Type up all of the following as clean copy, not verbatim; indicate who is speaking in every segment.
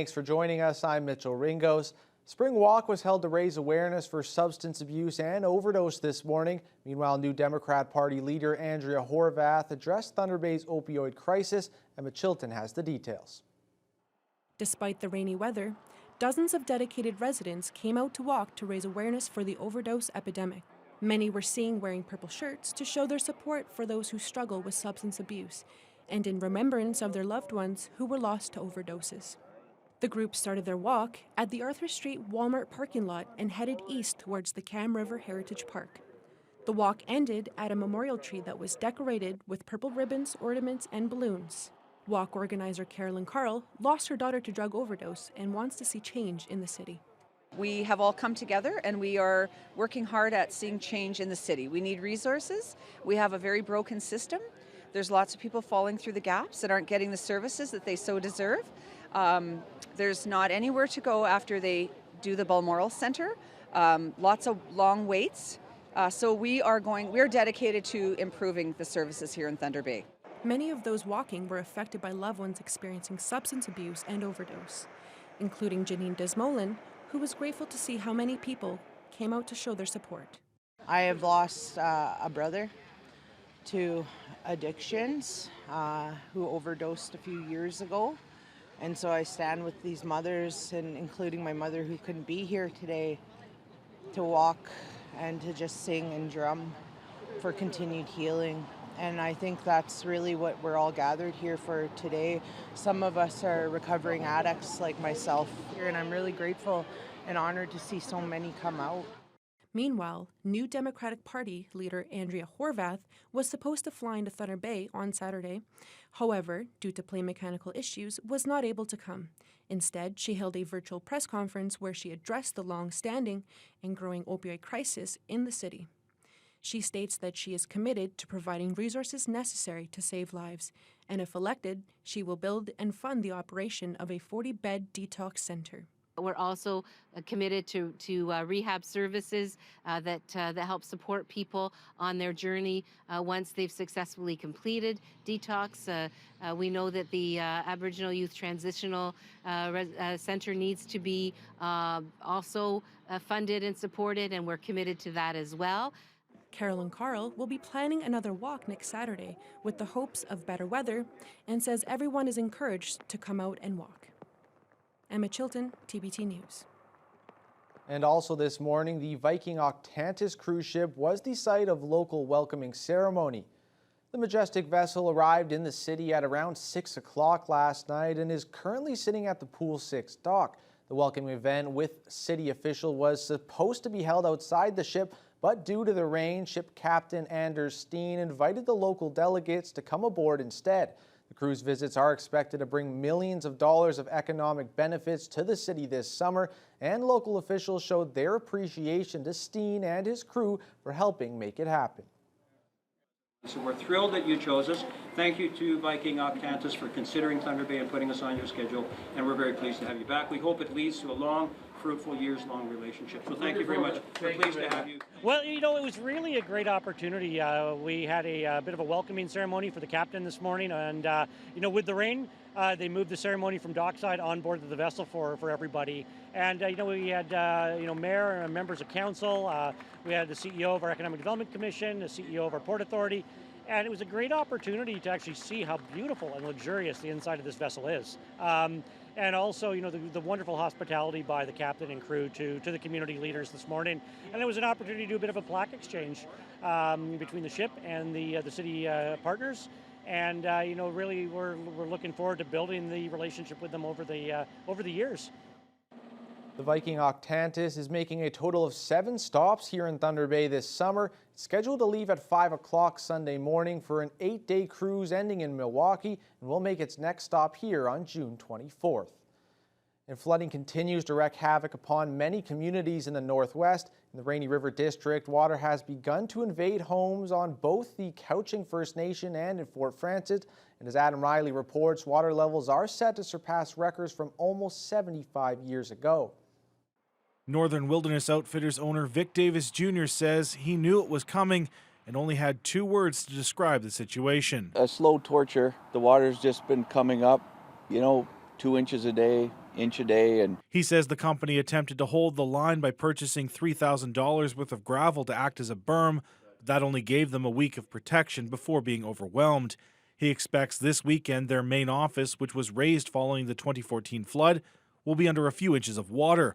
Speaker 1: thanks for joining us. I'm Mitchell Ringos. Spring Walk was held to raise awareness for substance abuse and overdose this morning. Meanwhile, New Democrat Party leader Andrea Horwath addressed Thunder Bay's opioid crisis. Emma Chilton has the details.
Speaker 2: Despite the rainy weather, dozens of dedicated residents came out to walk to raise awareness for the overdose epidemic. Many were seen wearing purple shirts to show their support for those who struggle with substance abuse and in remembrance of their loved ones who were lost to overdoses. The group started their walk at the Arthur Street Walmart parking lot and headed east towards the Cam River Heritage Park. The walk ended at a memorial tree that was decorated with purple ribbons, ornaments, and balloons. Walk organizer Carolyn Carl lost her daughter to drug overdose and wants to see change in the city.
Speaker 3: We have all come together and we are working hard at seeing change in the city. We need resources. We have a very broken system. There's lots of people falling through the gaps that aren't getting the services that they so deserve. There's not anywhere to go after they do the Balmoral Center. Lots of long waits. So we are dedicated to improving the services here in Thunder Bay.
Speaker 2: Many of those walking were affected by loved ones experiencing substance abuse and overdose, including Janine Desmolin, who was grateful to see how many people came out to show their support.
Speaker 4: I have lost a brother to addictions who overdosed a few years ago. And so I stand with these mothers, and including my mother who couldn't be here today, to walk and to just sing and drum for continued healing. And I think that's really what we're all gathered here for today. Some of us are recovering addicts like myself here, and I'm really grateful and honored to see so many come out.
Speaker 2: Meanwhile, New Democratic Party leader Andrea Horwath was supposed to fly into Thunder Bay on Saturday. However, due to plane mechanical issues, was not able to come. Instead, she held a virtual press conference where she addressed the long-standing and growing opioid crisis in the city. She states that she is committed to providing resources necessary to save lives, and if elected, she will build and fund the operation of a 40-bed detox center.
Speaker 5: We're also committed to rehab services that help support people on their journey once they've successfully completed detox. We know that the Aboriginal Youth Transitional Center needs to be also funded and supported, and we're committed to that as well.
Speaker 2: Carolyn Carl will be planning another walk next Saturday with the hopes of better weather and says everyone is encouraged to come out and walk. Emma Chilton, TBT News.
Speaker 1: And also this morning, the Viking Octantis cruise ship was the site of local welcoming ceremony. The majestic vessel arrived in the city at around 6 o'clock last night and is currently sitting at the Pool 6 dock. The welcoming event with city official was supposed to be held outside the ship, but due to the rain, ship captain Anders Steen invited the local delegates to come aboard instead. The cruise visits are expected to bring millions of dollars of economic benefits to the city this summer, and local officials showed their appreciation to Steen and his crew for helping make it happen.
Speaker 6: So we're thrilled that you chose us. Thank you to Viking Octantis for considering Thunder Bay and putting us on your schedule, and we're very pleased to have you back. We hope it leads to a long, fruitful, years-long relationship. So thank you very much. We're pleased to have you.
Speaker 7: Well, you know, it was really a great opportunity. We had a bit of a welcoming ceremony for the captain this morning, and you know, with the rain, they moved the ceremony from dockside on board the vessel for everybody. And you know, we had mayor and members of council. We had the CEO of our Economic Development Commission, the CEO of our Port Authority. And it was a great opportunity to actually see how beautiful and luxurious the inside of this vessel is. And also, you know, the wonderful hospitality by the captain and crew to the community leaders this morning. And it was an opportunity to do a bit of a plaque exchange between the ship and the city partners. And you know, really, we're looking forward to building the relationship with them over the years.
Speaker 1: The Viking Octantis is making a total of 7 stops here in Thunder Bay this summer. It's scheduled to leave at 5 o'clock Sunday morning for an 8-day cruise ending in Milwaukee, and will make its next stop here on June 24th. And flooding continues to wreak havoc upon many communities in the Northwest. In the Rainy River District, water has begun to invade homes on both the Couching First Nation and in Fort Frances. And as Adam Riley reports, water levels are set to surpass records from almost 75 years ago.
Speaker 8: Northern Wilderness Outfitters owner Vic Davis Jr. says he knew it was coming and only had 2 words to describe the situation.
Speaker 9: A slow torture. The water's just been coming up, you know, 2 inches a day, inch a day. And
Speaker 8: He says the company attempted to hold the line by purchasing $3,000 worth of gravel to act as a berm, but that only gave them a week of protection before being overwhelmed. He expects this weekend their main office, which was raised following the 2014 flood, will be under a few inches of water.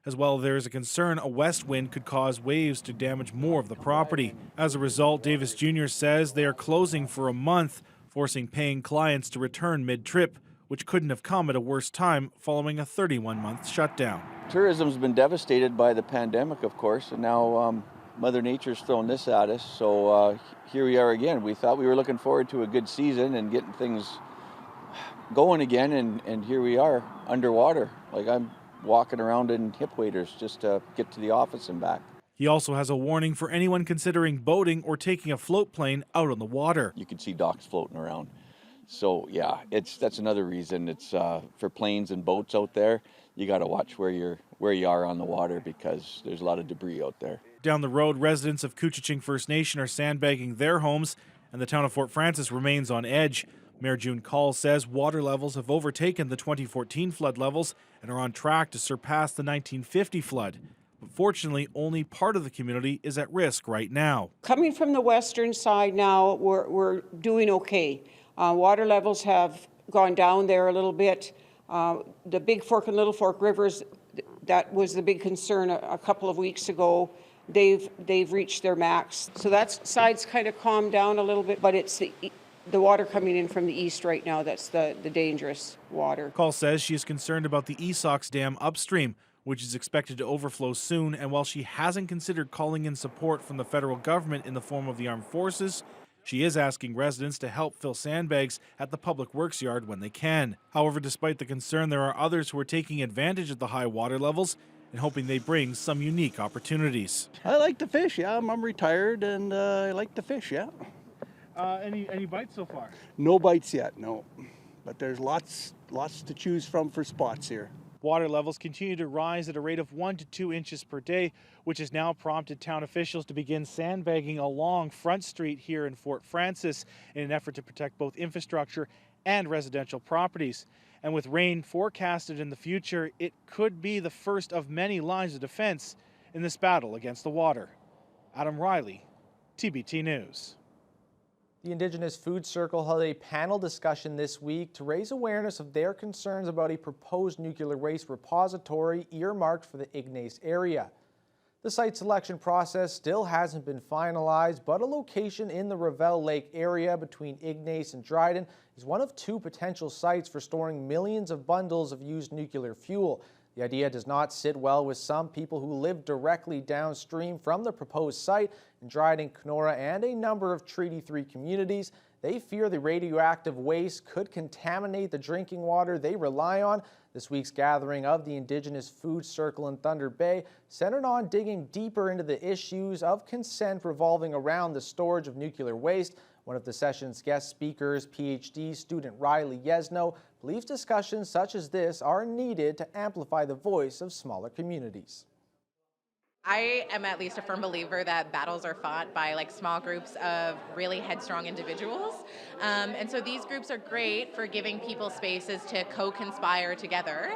Speaker 8: As well, there is a concern a west wind could cause waves to damage more of the property. As a result, Davis Jr. says they are closing for a month, forcing paying clients to return mid-trip, which couldn't have come at a worse time following a 31-month shutdown.
Speaker 9: tourism's been devastated by the pandemic, of course, and now Mother Nature's thrown this at us. So here we are again. We thought we were looking forward to a good season and getting things going again, and here we are underwater. Like, I'm walking around in hip waders just to get to the office and back.
Speaker 8: He also has a warning for anyone considering boating or taking a float plane out on the water.
Speaker 9: You can see docks floating around. So yeah, that's another reason. It's for planes and boats out there. You got to watch where you are on the water because there's a lot of debris out there.
Speaker 8: Down the road, residents of Couchiching First Nation are sandbagging their homes, and the town of Fort Frances remains on edge. Mayor June Call says water levels have overtaken the 2014 flood levels and are on track to surpass the 1950 flood. But fortunately, only part of the community is at risk right now.
Speaker 10: Coming from the western side now, we're doing okay. Water levels have gone down there a little bit. The Big Fork and Little Fork rivers, that was the big concern a couple of weeks ago. They've reached their max. So that side's kind of calmed down a little bit, but it's the water coming in from the east right now that's the dangerous water.
Speaker 8: Call says she is concerned about the Esox Dam upstream, which is expected to overflow soon, and while she hasn't considered calling in support from the federal government in the form of the armed forces, she is asking residents to help fill sandbags at the public works yard when they can. However, despite the concern, there are others who are taking advantage of the high water levels and hoping they bring some unique opportunities.
Speaker 11: I like to fish, yeah. I'm retired and I like to fish, yeah.
Speaker 8: Any bites so far?
Speaker 11: No bites yet, no. But there's lots to choose from for spots here.
Speaker 8: Water levels continue to rise at a rate of 1 to 2 inches per day, which has now prompted town officials to begin sandbagging along Front Street here in Fort Frances in an effort to protect both infrastructure and residential properties. And with rain forecasted in the future, it could be the first of many lines of defense in this battle against the water. Adam Riley, TBT News.
Speaker 1: The Indigenous Food Circle held a panel discussion this week to raise awareness of their concerns about a proposed nuclear waste repository earmarked for the Ignace area. The site selection process still hasn't been finalized, but a location in the Ravel Lake area between Ignace and Dryden is one of 2 potential sites for storing millions of bundles of used nuclear fuel. The idea does not sit well with some people who live directly downstream from the proposed site in Dryden, Kenora, and a number of Treaty 3 communities. They fear the radioactive waste could contaminate the drinking water they rely on. This week's gathering of the Indigenous Food Circle in Thunder Bay centered on digging deeper into the issues of consent revolving around the storage of nuclear waste. One of the session's guest speakers, PhD student Riley Yesno, believes discussions such as this are needed to amplify the voice of smaller communities.
Speaker 12: I am at least a firm believer that battles are fought by small groups of really headstrong individuals. And so these groups are great for giving people spaces to co-conspire together,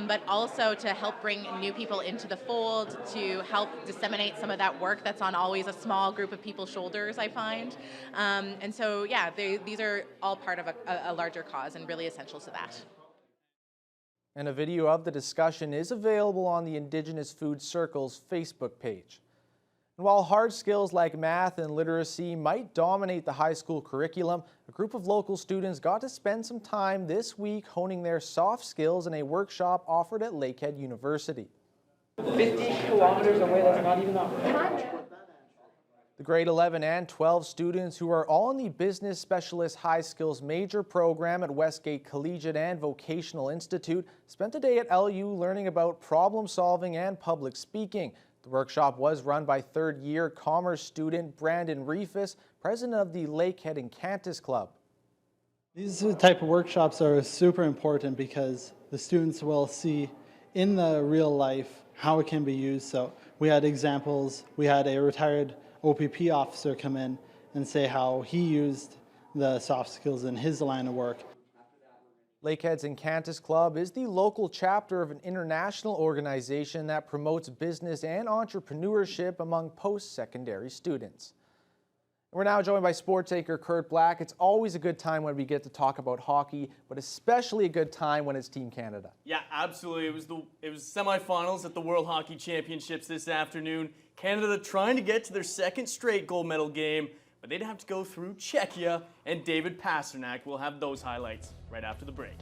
Speaker 12: but also to help bring new people into the fold, to help disseminate some of that work that's on always a small group of people's shoulders, I find. And so, yeah, these are all part of a larger cause and really essential to that.
Speaker 1: And a video of the discussion is available on the Indigenous Food Circle's Facebook page. And while hard skills like math and literacy might dominate the high school curriculum, a group of local students got to spend some time this week honing their soft skills in a workshop offered at Lakehead University.
Speaker 13: 50 kilometers away, that's not even that.
Speaker 1: The grade 11 and 12 students, who are all in the Business Specialist High Skills Major program at Westgate Collegiate and Vocational Institute, spent the day at LU learning about problem solving and public speaking. The workshop was run by third-year commerce student Brandon Reefus, president of the Lakehead and Cantus Club.
Speaker 14: These type of workshops are super important because the students will see in the real life how it can be used. So we had examples. We had a retired OPP officer come in and say how he used the soft skills in his line of work.
Speaker 1: Lakehead's Encantus Club is the local chapter of an international organization that promotes business and entrepreneurship among post-secondary students. We're now joined by sports anchor Kurt Black. It's always a good time when we get to talk about hockey, but especially a good time when it's Team Canada.
Speaker 15: Yeah, absolutely. It was semifinals at the World Hockey Championships this afternoon. Canada trying to get to their second straight gold medal game, but they'd have to go through Czechia, and David Pasternak will have those highlights right after the break.